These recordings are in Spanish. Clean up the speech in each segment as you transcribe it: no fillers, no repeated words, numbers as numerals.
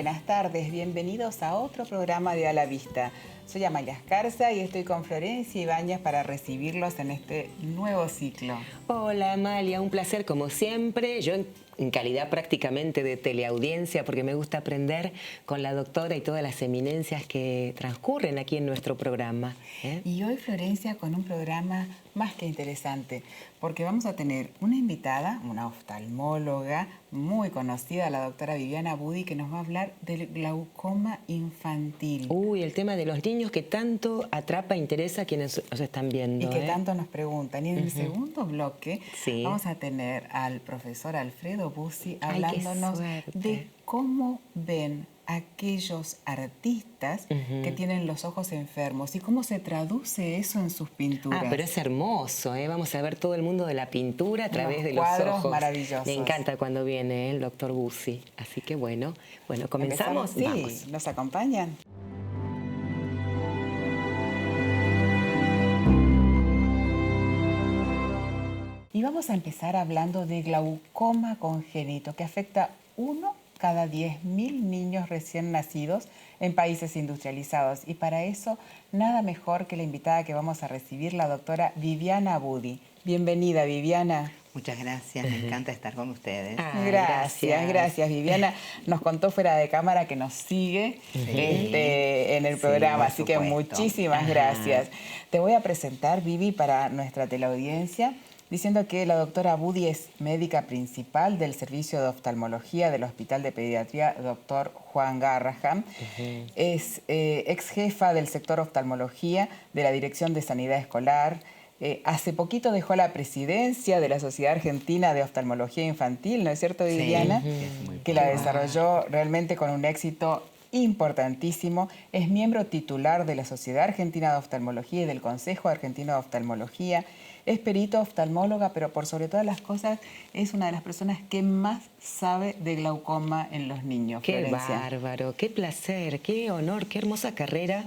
buenas tardes. Bienvenidos a otro programa de A la Vista. Soy Amalia Escarza y estoy con Florencia Ibáñez para recibirlos en este nuevo ciclo. Hola Amalia, un placer como siempre. Yo en calidad prácticamente de teleaudiencia, porque me gusta aprender con la doctora y todas las eminencias que transcurren aquí en nuestro programa. Y hoy, Florencia, con un programa más que interesante, porque vamos a tener una invitada, una oftalmóloga muy conocida, la doctora Viviana Budi, que nos va a hablar del glaucoma infantil. Uy, el tema de los niños que tanto atrapa e interesa a quienes nos están viendo. Y que tanto nos preguntan. Y en el segundo bloque sí, vamos a tener al profesor Alfredo Bussi hablándonos de cómo ven aquellos artistas que tienen los ojos enfermos y cómo se traduce eso en sus pinturas. Ah, pero es hermoso, ¿eh? Vamos a ver todo el mundo de la pintura a través de los cuadros ojos. Maravillosos. Me encanta cuando viene el doctor Bussi. Así que bueno, comenzamos. Sí, vamos. ¿Nos acompañan? Y vamos a empezar hablando de glaucoma congénito, que afecta uno cada 10.000 niños recién nacidos en países industrializados. Y para eso, nada mejor que la invitada que vamos a recibir, la doctora Viviana Budi. Bienvenida, Viviana. Muchas gracias, me encanta estar con ustedes. Gracias, Viviana. Nos contó fuera de cámara que nos sigue en el programa, así que muchísimas gracias. Te voy a presentar, Vivi, para nuestra teleaudiencia, diciendo que la doctora Budi es médica principal del Servicio de Oftalmología del Hospital de Pediatría Dr. Juan Garrahan. Es ex jefa del sector oftalmología de la Dirección de Sanidad Escolar. Hace poquito dejó la presidencia de la Sociedad Argentina de Oftalmología Infantil, ¿no es cierto, Viviana? Que la desarrolló realmente con un éxito importantísimo. Es miembro titular de la Sociedad Argentina de Oftalmología y del Consejo Argentino de Oftalmología. Es perito oftalmóloga, pero por sobre todas las cosas es una de las personas que más sabe de glaucoma en los niños. Qué Florencia. bárbaro, qué placer, qué honor, qué hermosa carrera.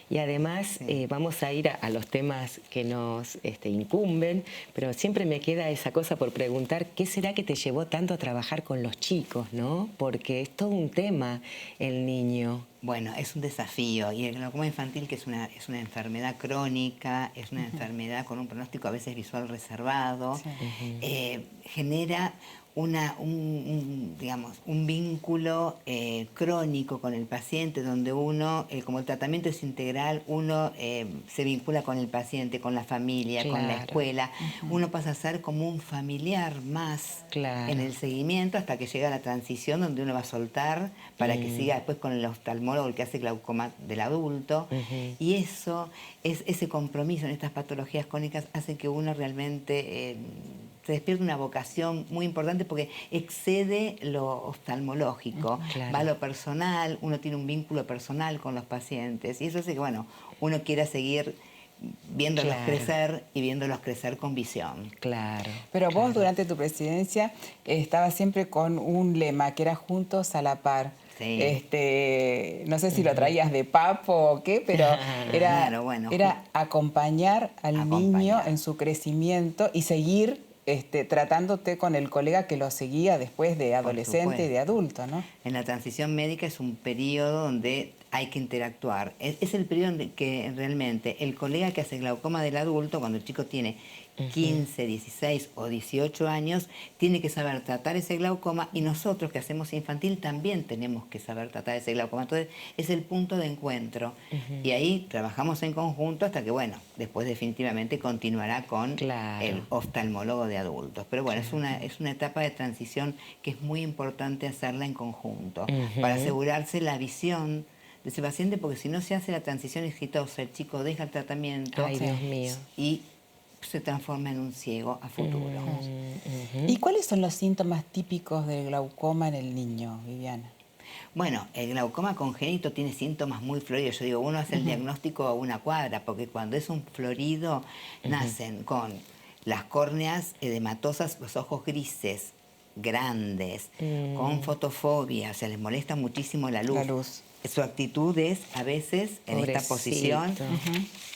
Y además vamos a ir a los temas que nos incumben, pero siempre me queda esa cosa por preguntar, ¿qué será que te llevó tanto a trabajar con los chicos, no? Porque es todo un tema el niño. Bueno, es un desafío y el glaucoma infantil, que es una enfermedad crónica, es una enfermedad con un pronóstico a veces visual reservado, genera un vínculo crónico con el paciente, donde uno, como el tratamiento es integral, uno se vincula con el paciente, con la familia, con la escuela. Uno pasa a ser como un familiar más en el seguimiento hasta que llega la transición donde uno va a soltar para que siga después con el oftalmólogo, el que hace glaucoma del adulto. Y eso, ese compromiso en estas patologías crónicas hace que uno realmente se despierta una vocación muy importante porque excede lo oftalmológico, va a lo personal, uno tiene un vínculo personal con los pacientes y eso hace que, bueno, uno quiera seguir viéndolos crecer y viéndolos crecer con visión. Pero vos durante tu presidencia estabas siempre con un lema que era juntos a la par. No sé si lo traías de papo o qué, pero era acompañar al niño en su crecimiento y seguir tratándote con el colega que lo seguía después de adolescente y de adulto, ¿no? En la transición médica es un periodo donde hay que interactuar. Es el periodo en que realmente el colega que hace glaucoma del adulto, cuando el chico tiene 15, 16 o 18 años, tiene que saber tratar ese glaucoma y nosotros que hacemos infantil también tenemos que saber tratar ese glaucoma. Entonces es el punto de encuentro y ahí trabajamos en conjunto hasta que, bueno, después definitivamente continuará con el oftalmólogo de adultos. Pero bueno, es una etapa de transición que es muy importante hacerla en conjunto para asegurarse la visión de ese paciente, porque si no se hace la transición exitosa, el chico deja el tratamiento y se transforma en un ciego a futuro. ¿Y cuáles son los síntomas típicos del glaucoma en el niño, Viviana? Bueno, el glaucoma congénito tiene síntomas muy floridos. Yo digo, uno hace el diagnóstico a una cuadra, porque cuando es un florido, nacen con las córneas edematosas, los ojos grises, grandes, con fotofobia, o sea, les molesta muchísimo la luz. su actitud es a veces en esta posición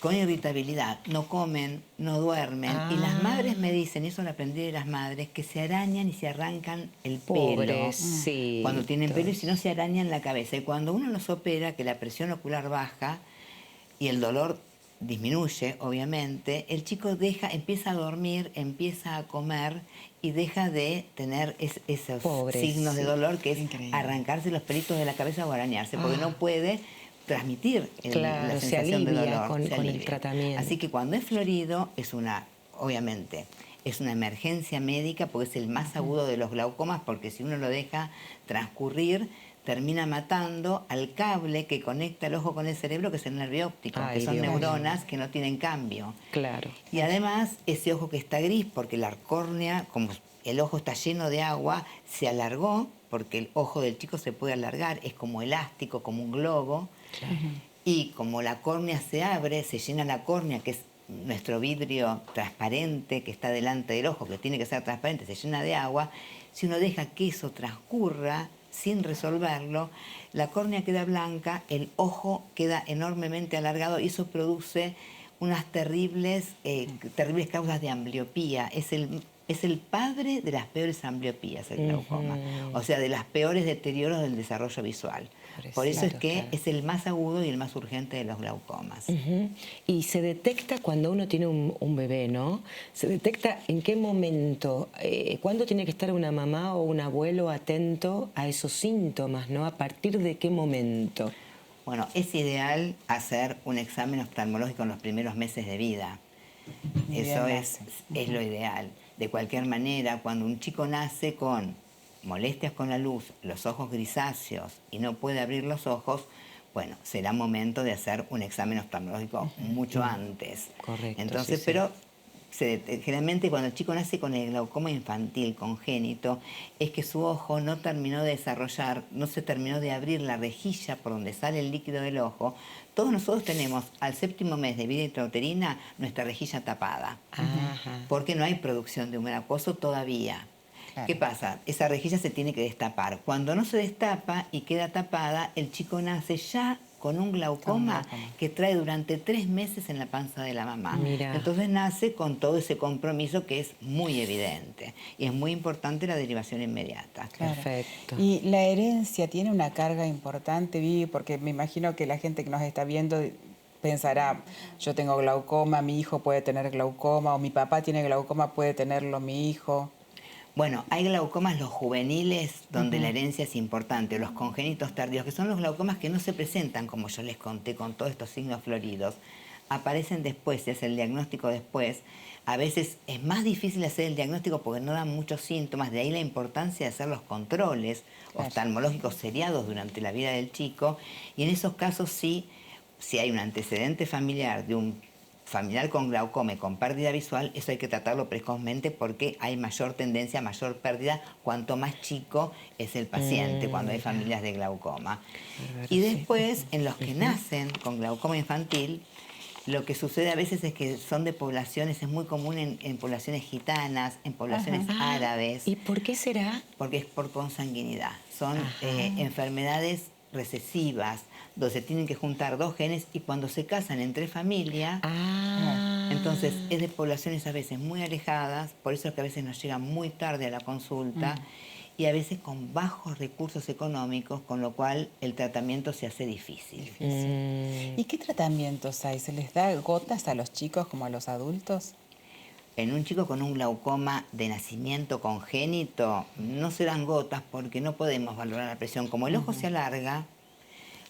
con irritabilidad. No comen, no duermen. Y las madres me dicen, y eso lo aprendí de las madres, que se arañan y se arrancan el pelo cuando tienen pelo, y si no se arañan la cabeza. Y cuando uno los opera, que la presión ocular baja y el dolor disminuye, obviamente, el chico empieza a dormir, empieza a comer y deja de tener esos signos de dolor, que es arrancarse los pelitos de la cabeza o arañarse, porque no puede transmitir la sensación de dolor. Con el tratamiento. Así que cuando es florido, obviamente, es una emergencia médica, porque es el más agudo de los glaucomas, porque si uno lo deja transcurrir, termina matando al cable que conecta el ojo con el cerebro, que es el nervio óptico, que son neuronas que no tienen cambio. Claro. Y además, ese ojo que está gris, porque la córnea, como el ojo está lleno de agua, se alargó, porque el ojo del chico se puede alargar, es como elástico, como un globo. Claro. Y como la córnea se abre, se llena la córnea, que es nuestro vidrio transparente que está delante del ojo, que tiene que ser transparente, se llena de agua. Si uno deja que eso transcurra sin resolverlo, la córnea queda blanca, el ojo queda enormemente alargado y eso produce unas terribles causas de ambliopía. Es el padre de las peores ambliopías, el glaucoma. O sea, de los peores deterioros del desarrollo visual. Por eso es que es el más agudo y el más urgente de los glaucomas. Y se detecta cuando uno tiene un bebé, ¿no? Se detecta en qué momento, cuándo tiene que estar una mamá o un abuelo atento a esos síntomas, ¿no? A partir de qué momento. Bueno, es ideal hacer un examen oftalmológico en los primeros meses de vida. Eso es lo ideal. De cualquier manera, cuando un chico nace con molestias con la luz, los ojos grisáceos y no puede abrir los ojos, bueno, será momento de hacer un examen oftalmológico mucho antes. Correcto. Entonces, pero generalmente cuando el chico nace con el glaucoma infantil congénito, es que su ojo no terminó de desarrollar, no se terminó de abrir la rejilla por donde sale el líquido del ojo. Todos nosotros tenemos al 7º mes de vida intrauterina nuestra rejilla tapada, porque no hay producción de humor acuoso todavía. Claro. ¿Qué pasa? Esa rejilla se tiene que destapar. Cuando no se destapa y queda tapada, el chico nace ya con un glaucoma que trae durante 3 meses en la panza de la mamá. Mira. Entonces nace con todo ese compromiso que es muy evidente. Y es muy importante la derivación inmediata. Claro. Perfecto. Y la herencia tiene una carga importante, Vivi, porque me imagino que la gente que nos está viendo pensará, yo tengo glaucoma, mi hijo puede tener glaucoma, o mi papá tiene glaucoma, puede tenerlo mi hijo. Bueno, hay glaucomas los juveniles donde la herencia es importante, los congénitos tardíos, que son los glaucomas que no se presentan, como yo les conté, con todos estos signos floridos. Aparecen después, se hace el diagnóstico después. A veces es más difícil hacer el diagnóstico porque no dan muchos síntomas, de ahí la importancia de hacer los controles oftalmológicos seriados durante la vida del chico. Y en esos casos sí, si hay un antecedente familiar de un familiar con glaucoma y con pérdida visual, eso hay que tratarlo precozmente porque hay mayor tendencia a mayor pérdida cuanto más chico es el paciente cuando hay familias de glaucoma. Y después, en los que nacen con glaucoma infantil, lo que sucede a veces es que son de poblaciones, es muy común en poblaciones gitanas, en poblaciones árabes. ¿Y por qué será? Porque es por consanguinidad. Son enfermedades recesivas, donde se tienen que juntar 2 genes y cuando se casan entre familia, entonces es de poblaciones a veces muy alejadas, por eso es que a veces nos llegan muy tarde a la consulta y a veces con bajos recursos económicos, con lo cual el tratamiento se hace difícil. ¿Y qué tratamientos hay? ¿Se les da gotas a los chicos como a los adultos? En un chico con un glaucoma de nacimiento congénito no se dan gotas porque no podemos valorar la presión. Como el ojo se alarga,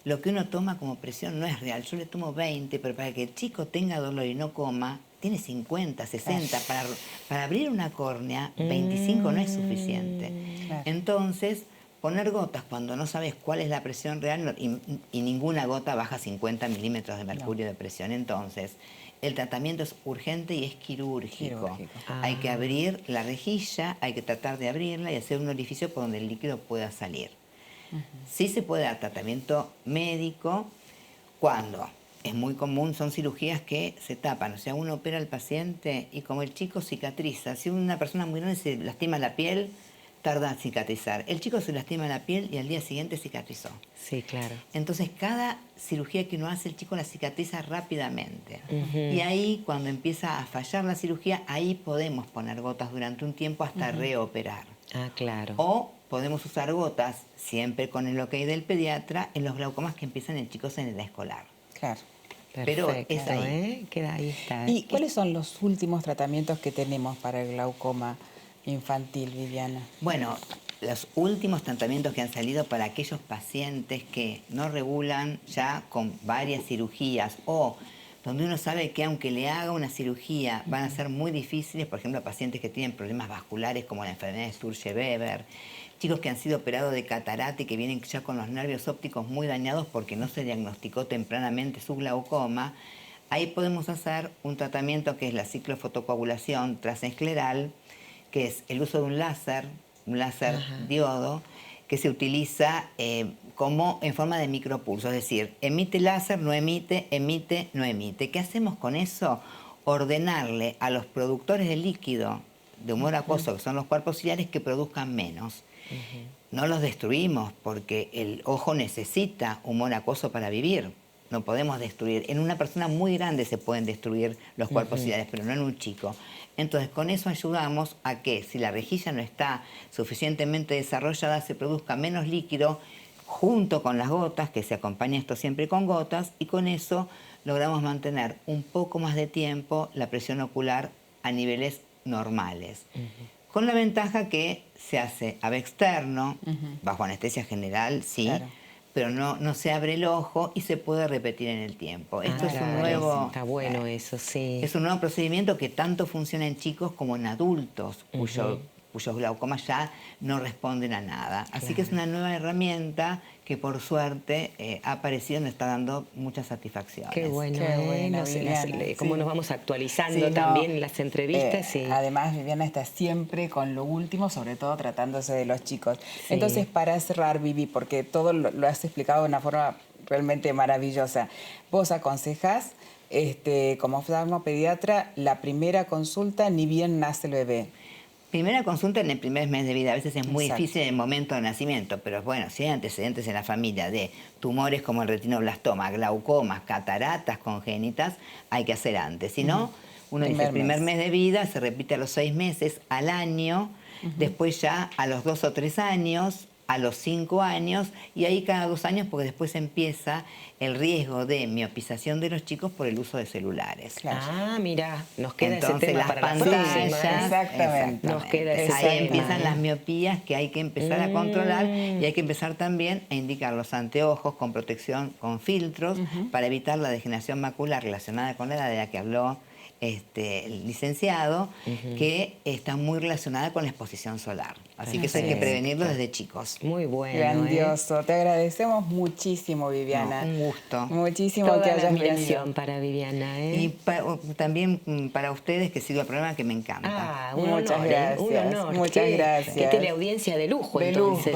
lo que uno toma como presión no es real. Yo le tomo 20, pero para que el chico tenga dolor y no coma, tiene 50, 60. Para abrir una córnea, 25 no es suficiente. Entonces, poner gotas cuando no sabes cuál es la presión real y ninguna gota baja 50 milímetros de mercurio de presión. Entonces, el tratamiento es urgente y es quirúrgico. Hay que abrir la rejilla, hay que tratar de abrirla y hacer un orificio por donde el líquido pueda salir. Sí se puede dar tratamiento médico cuando es muy común, son cirugías que se tapan. O sea, uno opera al paciente y como el chico cicatriza, si una persona muy grande se lastima la piel, tarda en cicatrizar. El chico se lastima la piel y al día siguiente cicatrizó. Sí, claro. Entonces, cada cirugía que uno hace, el chico la cicatriza rápidamente. Y ahí, cuando empieza a fallar la cirugía, ahí podemos poner gotas durante un tiempo hasta reoperar. Ah, claro. O podemos usar gotas, siempre con el ok del pediatra, en los glaucomas que empiezan en chicos en edad escolar. Claro. Pero Perfecto, es ahí. Queda ahí está. ¿Y cuáles son los últimos tratamientos que tenemos para el glaucoma infantil, Viviana? Bueno, los últimos tratamientos que han salido para aquellos pacientes que no regulan ya con varias cirugías o donde uno sabe que aunque le haga una cirugía van a ser muy difíciles, por ejemplo, pacientes que tienen problemas vasculares como la enfermedad de Sturge-Weber, chicos que han sido operados de catarata y que vienen ya con los nervios ópticos muy dañados porque no se diagnosticó tempranamente su glaucoma. Ahí podemos hacer un tratamiento que es la ciclofotocoagulación transescleral, que es el uso de un láser diodo, que se utiliza como en forma de micropulso, es decir, emite láser, no emite, emite, no emite. ¿Qué hacemos con eso? Ordenarle a los productores de líquido de humor acuoso, que son los cuerpos ciliares, que produzcan menos. No los destruimos porque el ojo necesita humor acuoso para vivir. No podemos destruir. En una persona muy grande se pueden destruir los cuerpos ciliares, pero no en un chico. Entonces, con eso ayudamos a que, si la rejilla no está suficientemente desarrollada, se produzca menos líquido junto con las gotas, que se acompaña esto siempre con gotas, y con eso logramos mantener un poco más de tiempo la presión ocular a niveles normales. Con la ventaja que se hace ave externo, bajo anestesia general, sí, claro, pero no se abre el ojo y se puede repetir en el tiempo. Esto es un nuevo... Está bueno eso, sí. Es un nuevo procedimiento que tanto funciona en chicos como en adultos, cuyos glaucomas ya no responden a nada. Así que es una nueva herramienta que por suerte ha aparecido y nos está dando muchas satisfacciones. Qué bueno, cómo nos vamos actualizando sí, también en las entrevistas. Además, Viviana está siempre con lo último, sobre todo tratándose de los chicos. Sí. Entonces, para cerrar, Vivi, porque todo lo has explicado de una forma realmente maravillosa, vos aconsejás, como oftalmopediatra, la primera consulta ni bien nace el bebé. Primera consulta en el primer mes de vida. A veces es muy difícil en el momento de nacimiento, pero bueno, si hay antecedentes en la familia de tumores como el retinoblastoma, glaucomas, cataratas congénitas, hay que hacer antes. Si no, uno dice el primer mes de vida, se repite a los 6 meses, al año, después ya a los 2 o 3 años, a los 5 años, y ahí cada 2 años, porque después empieza el riesgo de miopización de los chicos por el uso de celulares. Claro. Ah, mira, nos queda entonces, ese tema las para pantallas, la exactamente. Nos queda ese ahí empiezan las miopías que hay que empezar a controlar, y hay que empezar también a indicar los anteojos con protección, con filtros, para evitar la degeneración macular relacionada con la edad de la que habló el licenciado, que está muy relacionada con la exposición solar. Así que eso hay que prevenirlo desde chicos. Muy bueno. Grandioso. Te agradecemos muchísimo, Viviana. Un gusto. Muchísimo Toda que la hayas admiración venido. para Viviana. Y también para ustedes, que sigo el programa, que me encanta. Muchas gracias. Un honor. Muchas gracias. Qué teleaudiencia de lujo, entonces.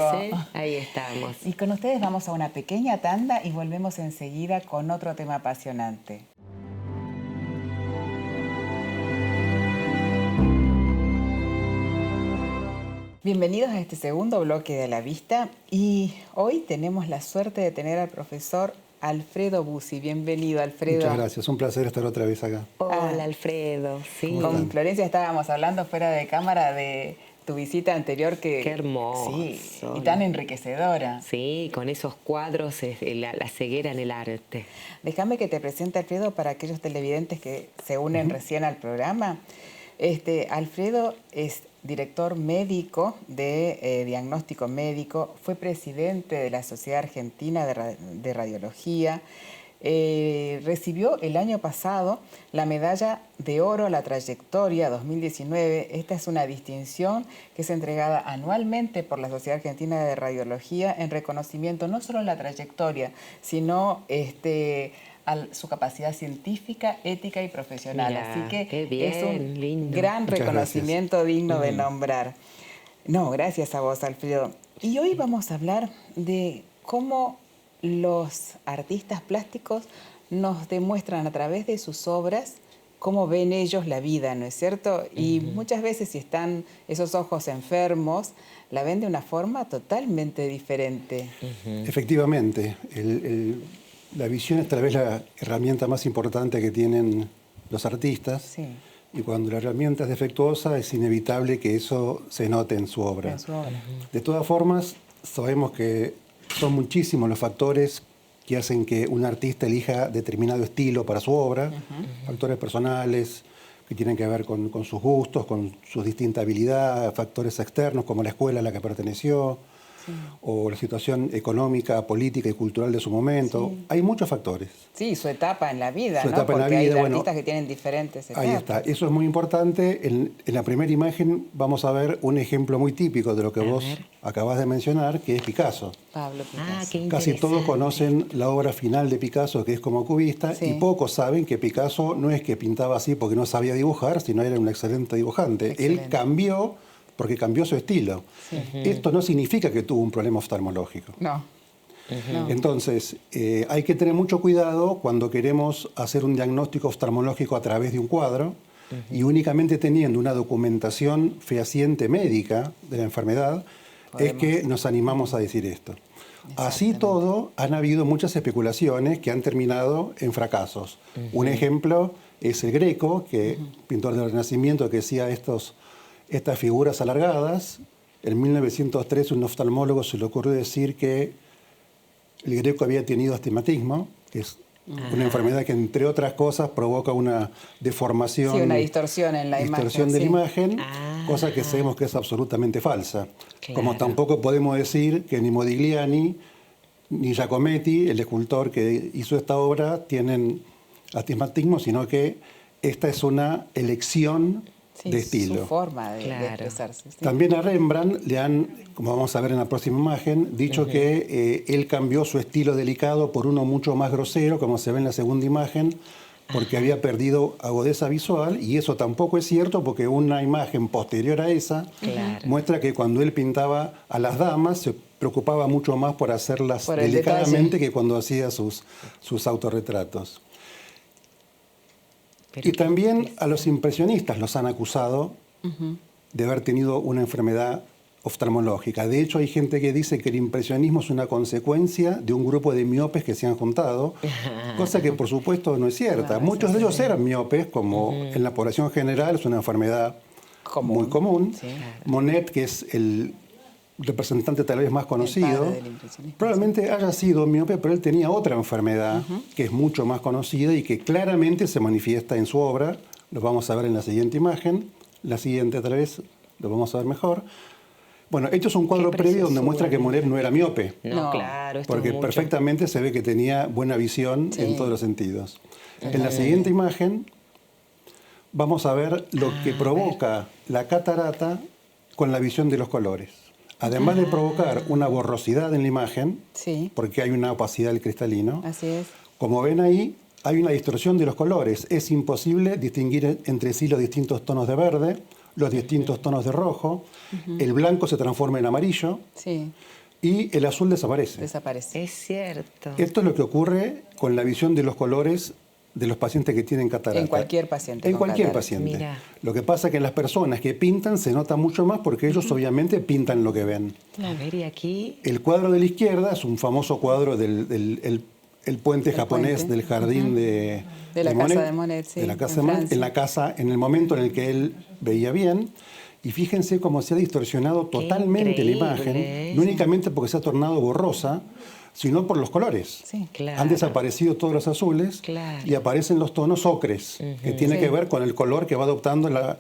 Ahí estamos. Y con ustedes vamos a una pequeña tanda y volvemos enseguida con otro tema apasionante. Bienvenidos a este segundo bloque de La Vista, y hoy tenemos la suerte de tener al profesor Alfredo Bussi. Bienvenido, Alfredo. Muchas gracias, un placer estar otra vez acá. Hola, Alfredo. Sí. Con Florencia estábamos hablando fuera de cámara de tu visita anterior. Qué hermoso. Sí, y tan enriquecedora. Sí, con esos cuadros, la ceguera en el arte. Déjame que te presente, Alfredo, para aquellos televidentes que se unen recién al programa. Alfredo es director médico de diagnóstico médico, fue presidente de la Sociedad Argentina de Radiología, recibió el año pasado la medalla de oro a la trayectoria 2019. Esta es una distinción que es entregada anualmente por la Sociedad Argentina de Radiología en reconocimiento no solo a la trayectoria, sino a su capacidad científica, ética y profesional. Mirá, así que qué bien, es un lindo. gran Muchas reconocimiento gracias. digno de nombrar. No, gracias a vos, Alfredo. Y hoy vamos a hablar de cómo los artistas plásticos nos demuestran a través de sus obras cómo ven ellos la vida, ¿no es cierto? Y muchas veces si están esos ojos enfermos, la ven de una forma totalmente diferente. Efectivamente, la visión es tal vez la herramienta más importante que tienen los artistas. Sí. Y cuando la herramienta es defectuosa, es inevitable que eso se note en su obra. En su obra. De todas formas, sabemos que son muchísimos los factores que hacen que un artista elija determinado estilo para su obra, factores personales que tienen que ver con sus gustos, con su distinta habilidad, factores externos como la escuela a la que perteneció, o la situación económica, política y cultural de su momento. Sí. Hay muchos factores. Sí, su etapa en la vida, Su ¿no? etapa en la Porque hay vida, artistas que tienen diferentes etapas. Ahí está, eso es muy importante. En la primera imagen vamos a ver un ejemplo muy típico de lo que vos acabás de mencionar, que es Picasso. Pablo Picasso. Ah, qué Casi todos interesante. conocen la obra final de Picasso, que es como cubista, Sí. y pocos saben que Picasso no es que pintaba así porque no sabía dibujar, sino era un excelente dibujante. Excelente. Él cambió porque cambió su estilo. Esto no significa que tuvo un problema oftalmológico. No. No. Entonces, hay que tener mucho cuidado cuando queremos hacer un diagnóstico oftalmológico a través de un cuadro y únicamente teniendo una documentación fehaciente médica de la enfermedad, es que nos animamos a decir esto. Así todo, han habido muchas especulaciones que han terminado en fracasos. Un ejemplo es el Greco, que pintor del Renacimiento, que hacía estas figuras alargadas. En 1903 un oftalmólogo se le ocurrió decir que el Greco había tenido astigmatismo, que es una enfermedad que, entre otras cosas, provoca una deformación. Sí, una distorsión en la distorsión imagen. de la Sí. imagen, cosa que sabemos que es absolutamente falsa. Claro. Como tampoco podemos decir que ni Modigliani ni Giacometti, el escultor que hizo esta obra, tienen astigmatismo, sino que esta es una elección Sí, de estilo. su forma de Claro. expresarse. Sí. También a Rembrandt le han, como vamos a ver en la próxima imagen, dicho que él cambió su estilo delicado por uno mucho más grosero, como se ve en la segunda imagen, porque había perdido agudeza visual, y eso tampoco es cierto porque una imagen posterior a esa muestra que cuando él pintaba a las damas se preocupaba mucho más por hacerlas Por el delicadamente detalle. que cuando hacía sus autorretratos. Pero Y también a los impresionistas los han acusado de haber tenido una enfermedad oftalmológica. De hecho, hay gente que dice que el impresionismo es una consecuencia de un grupo de miopes que se han juntado, cosa que por supuesto no es cierta. Claro, Muchos eso de ellos sí. eran miopes, como en la población general es una enfermedad muy común. Sí, claro. Monet, que es el representante tal vez más conocido, padre del impresionismo, probablemente haya sido miope, pero él tenía otra enfermedad que es mucho más conocida y que claramente se manifiesta en su obra. Lo vamos a ver en la siguiente imagen. La siguiente tal vez lo vamos a ver mejor. Bueno, esto es un cuadro Qué previo donde preciosura. muestra que Monet no era miope, No, No, claro, esto porque es mucho. perfectamente se ve que tenía buena visión en todos los sentidos. En la siguiente imagen vamos a ver lo que provoca la catarata con la visión de los colores. Además de provocar una borrosidad en la imagen, Sí, porque hay una opacidad del cristalino, así es. como ven ahí, hay una distorsión de los colores. Es imposible distinguir entre sí los distintos tonos de verde, los distintos tonos de rojo. El blanco se transforma en amarillo Sí, y el azul desaparece. desaparece. Es cierto. Esto es lo que ocurre con la visión de los colores de los pacientes que tienen catarata. En cualquier paciente En con cualquier catarata. paciente. Mira. Lo que pasa es que en las personas que pintan se nota mucho más porque ellos obviamente pintan lo que ven. A ver, y aquí... El cuadro de la izquierda es un famoso cuadro del el puente japonés puente. del jardín De la casa de Monet, sí, de la casa en de Monet, Francia. en la casa, en el momento en el que él veía bien. Y fíjense cómo se ha distorsionado totalmente la imagen, increíble. no únicamente porque se ha tornado borrosa, sino por los colores. Sí. Claro. Han desaparecido todos los azules Claro. y aparecen los tonos ocres, que tiene Sí. que ver con el color que va adoptando la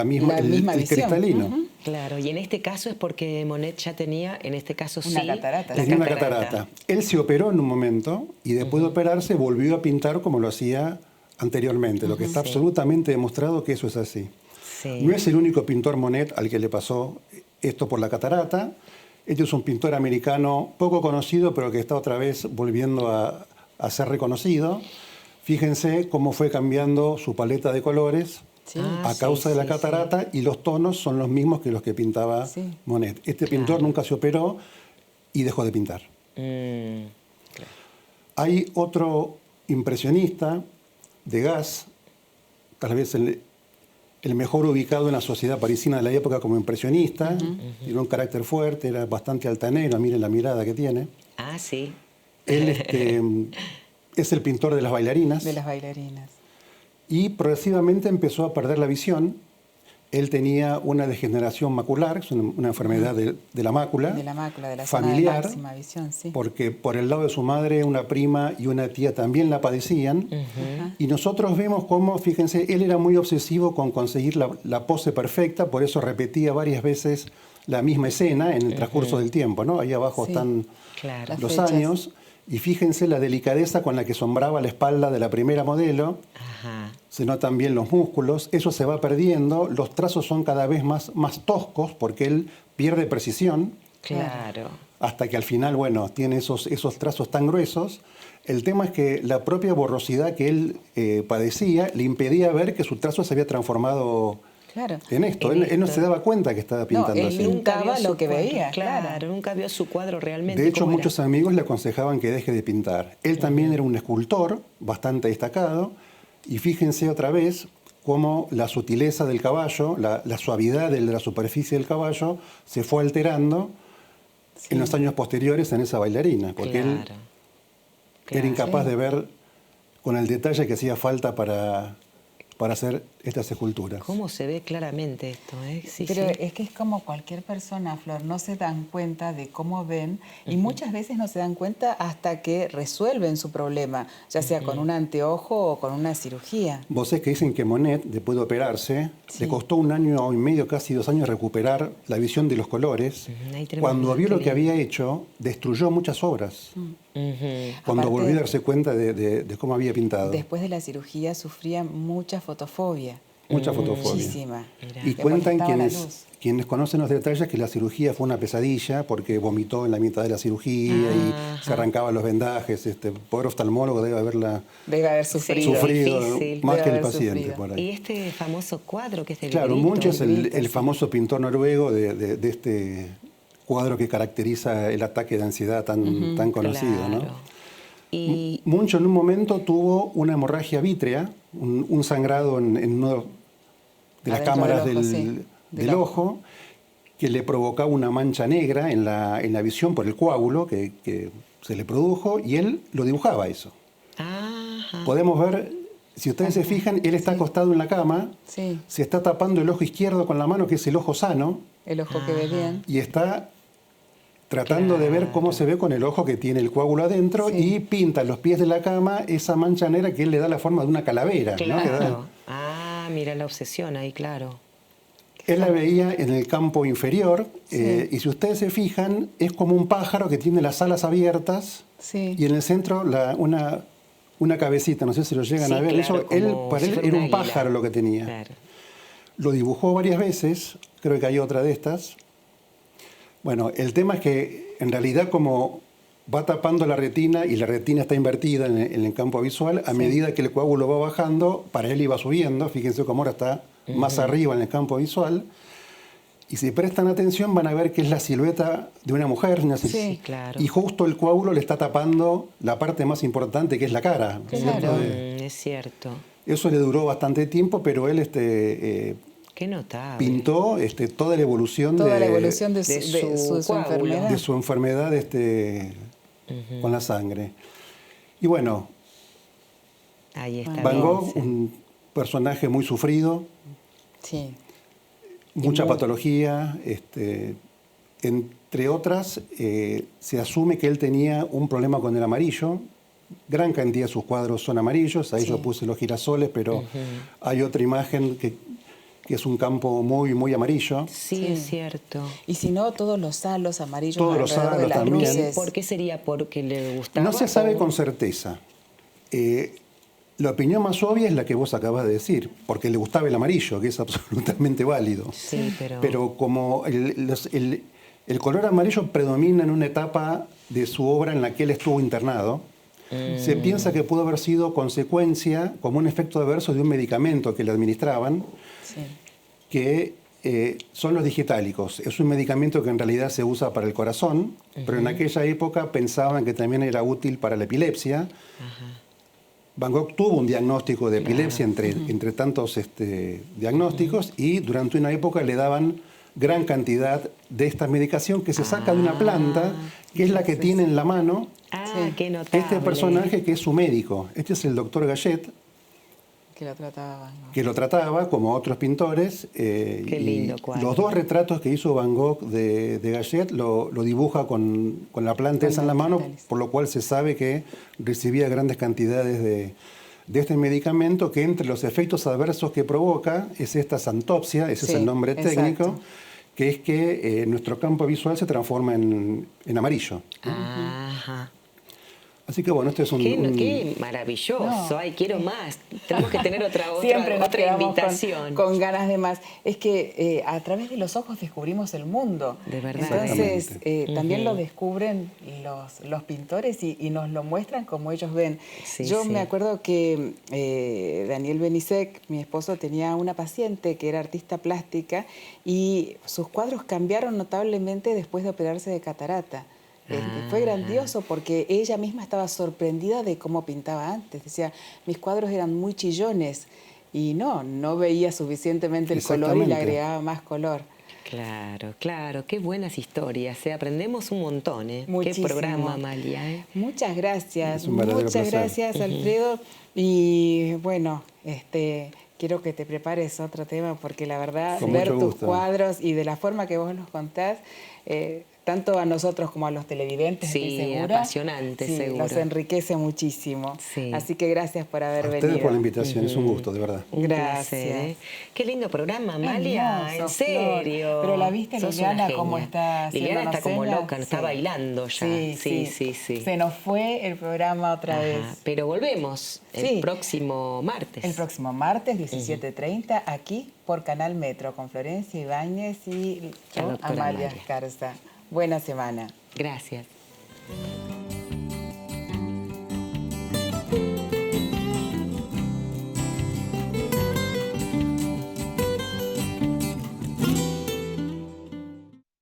misma, La misma el visión. cristalino. Claro, y en este caso es porque Monet ya tenía, en este caso Una sí, catarata. la Tenía una catarata. Él se operó en un momento y después de operarse volvió a pintar como lo hacía anteriormente, lo que está absolutamente demostrado que eso es así. Sí. No es el único pintor Monet al que le pasó esto por la catarata. Este es un pintor americano poco conocido, pero que está otra vez volviendo a ser reconocido. Fíjense cómo fue cambiando su paleta de colores Sí. a causa de la catarata y los tonos son los mismos que los que pintaba Sí. Monet. Este pintor nunca se operó y dejó de pintar. Mm, Hay otro impresionista, Degas, tal vez el mejor ubicado en la sociedad parisina de la época como impresionista. Tiene un carácter fuerte, era bastante altanero, miren la mirada que tiene. Ah, sí. Él es el pintor de las bailarinas. De las bailarinas. Y progresivamente empezó a perder la visión. Él tenía una degeneración macular, es una enfermedad de la mácula. De la mácula, de la familiar, zona de máxima visión, sí. porque por el lado de su madre, una prima y una tía también la padecían. Y nosotros vemos cómo, fíjense, él era muy obsesivo con conseguir la pose perfecta, por eso repetía varias veces la misma escena en el transcurso del tiempo, ¿no? Ahí abajo están los años. Y fíjense la delicadeza con la que sombraba la espalda de la primera modelo. Se notan bien los músculos, eso se va perdiendo, los trazos son cada vez más toscos porque él pierde precisión. Claro. Hasta que al final, bueno, tiene esos trazos tan gruesos. El tema es que la propia borrosidad que él padecía le impedía ver que su trazo se había transformado en esto. Él no se daba cuenta que estaba pintando así. Él nunca vio lo que veía. Claro, nunca vio su cuadro realmente. De hecho, muchos amigos le aconsejaban que deje de pintar. Él también era un escultor bastante destacado. Y fíjense otra vez cómo la sutileza del caballo, la suavidad de la superficie del caballo se fue alterando en los años posteriores en esa bailarina. Porque él era incapaz de ver con el detalle que hacía falta para hacer estas esculturas. ¿Cómo se ve claramente esto? Sí, pero es que es como cualquier persona, Flor, no se dan cuenta de cómo ven y muchas veces no se dan cuenta hasta que resuelven su problema, ya sea con un anteojo o con una cirugía. Vos sabés que dicen que Monet, después de operarse, le costó 1 año y medio, casi 2 años, recuperar la visión de los colores. Cuando vio lo que había hecho, destruyó muchas obras. Cuando volvió a darse cuenta de cómo había pintado. Después de la cirugía sufría mucha fotofobia. Mucha fotofobia. Muchísima. Y cuentan quienes conocen los detalles que la cirugía fue una pesadilla porque vomitó en la mitad de la cirugía y se arrancaban los vendajes. Pobre oftalmólogo debe haber sufrido más que el paciente. Por ahí. Y este famoso cuadro que es el Claro, Munch es el famoso pintor noruego de este cuadro que caracteriza el ataque de ansiedad tan conocido, ¿no? Y Munch en un momento tuvo una hemorragia vítrea, un sangrado en una de las cámaras del ojo, que le provocaba una mancha negra en la visión por el coágulo que se le produjo, y él lo dibujaba eso. Podemos ver, si ustedes se fijan, él está acostado en la cama, se está tapando el ojo izquierdo con la mano, que es el ojo sano. El ojo que ve bien. Y está tratando de ver cómo se ve con el ojo que tiene el coágulo adentro y pinta en los pies de la cama esa mancha negra que él le da la forma de una calavera. Claro. Mira la obsesión ahí, claro. Él la veía en el campo inferior y si ustedes se fijan, es como un pájaro que tiene las alas abiertas y en el centro una cabecita, no sé si lo llegan a ver. Claro, eso, para él era un pájaro lo que tenía. Claro. Lo dibujó varias veces, creo que hay otra de estas. Bueno, el tema es que en realidad como va tapando la retina y la retina está invertida en el campo visual, a medida que el coágulo va bajando, para él iba subiendo, fíjense cómo ahora está más arriba en el campo visual, y si prestan atención van a ver que es la silueta de una mujer, claro. Y justo el coágulo le está tapando la parte más importante que es la cara. Claro. Es cierto. Eso le duró bastante tiempo, pero él qué notable. Pintó toda la evolución de su enfermedad. De su enfermedad con la sangre. Y bueno, ahí está Van Gogh, un personaje muy sufrido, mucha patología, entre otras, se asume que él tenía un problema con el amarillo. Gran cantidad de sus cuadros son amarillos, ahí yo puse los girasoles, pero hay otra imagen que es un campo muy, muy amarillo. Sí, es cierto. Y si no, todos los halos amarillos. Todos los halos también. Luces. ¿Por qué sería? ¿Porque le gustaba? No se sabe con certeza. La opinión más obvia es la que vos acabas de decir, porque le gustaba el amarillo, que es absolutamente válido. Sí, pero como el color amarillo predomina en una etapa de su obra en la que él estuvo internado, se piensa que pudo haber sido consecuencia, como un efecto adverso de un medicamento que le administraban, que son los digitálicos. Es un medicamento que en realidad se usa para el corazón, pero en aquella época pensaban que también era útil para la epilepsia. Van Gogh tuvo un diagnóstico de epilepsia entre tantos diagnósticos y durante una época le daban gran cantidad de esta medicación que se saca de una planta, que es la que tiene en la mano qué notable. este personaje que es su médico. Este es el doctor Gallet, Que lo trataba Van Gogh. que lo trataba como otros pintores. Qué lindo cuadro. Los 2 retratos que hizo Van Gogh de Gallet lo dibuja con la planta esa en la mano, por lo cual se sabe que recibía grandes cantidades de este medicamento, que entre los efectos adversos que provoca es esta xantopsia, ese es el nombre técnico, que es que nuestro campo visual se transforma en amarillo. Ajá. Así que bueno, este es Qué maravilloso. No. Ay, quiero más. Tenemos que tener Siempre nos otra quedamos invitación. con ganas de más. Es que a través de los ojos descubrimos el mundo. De verdad. Entonces, también lo descubren los pintores y nos lo muestran como ellos ven. Sí, Yo sí. me acuerdo que Daniel Benisek, mi esposo, tenía una paciente que era artista plástica y sus cuadros cambiaron notablemente después de operarse de catarata. Fue grandioso porque ella misma estaba sorprendida de cómo pintaba antes. Decía, mis cuadros eran muy chillones y no veía suficientemente el color y le agregaba más color. Claro, claro, qué buenas historias. Aprendemos un montón, ¿eh? Muchísimo. Qué programa, Amalia, ¿eh? Muchas gracias, Es un verdadero muchas placer. gracias, Alfredo. Y bueno, quiero que te prepares otro tema porque la verdad, Con ver mucho tus gusto. cuadros y de la forma que vos nos contás, tanto a nosotros como a los televidentes, Sí, estoy segura, apasionante, sí, seguro. nos enriquece muchísimo. Sí. Así que gracias por haber A venido. ustedes por la invitación, es un gusto, de verdad. Un Gracias. placer, ¿eh? Qué lindo programa, Amalia, Hermoso, en serio. Flor. Pero la viste, Sos Liliana, una cómo genia. está Liliana está haciéndonos como señas. loca, está Sí. bailando ya. Sí. Se nos fue el programa otra Ajá, vez. pero volvemos el Sí. próximo martes. El próximo martes, 17:30, aquí por Canal Metro, con Florencia Ibáñez y La yo, doctora Amalia Amalia. Escarza. Buena semana. Gracias.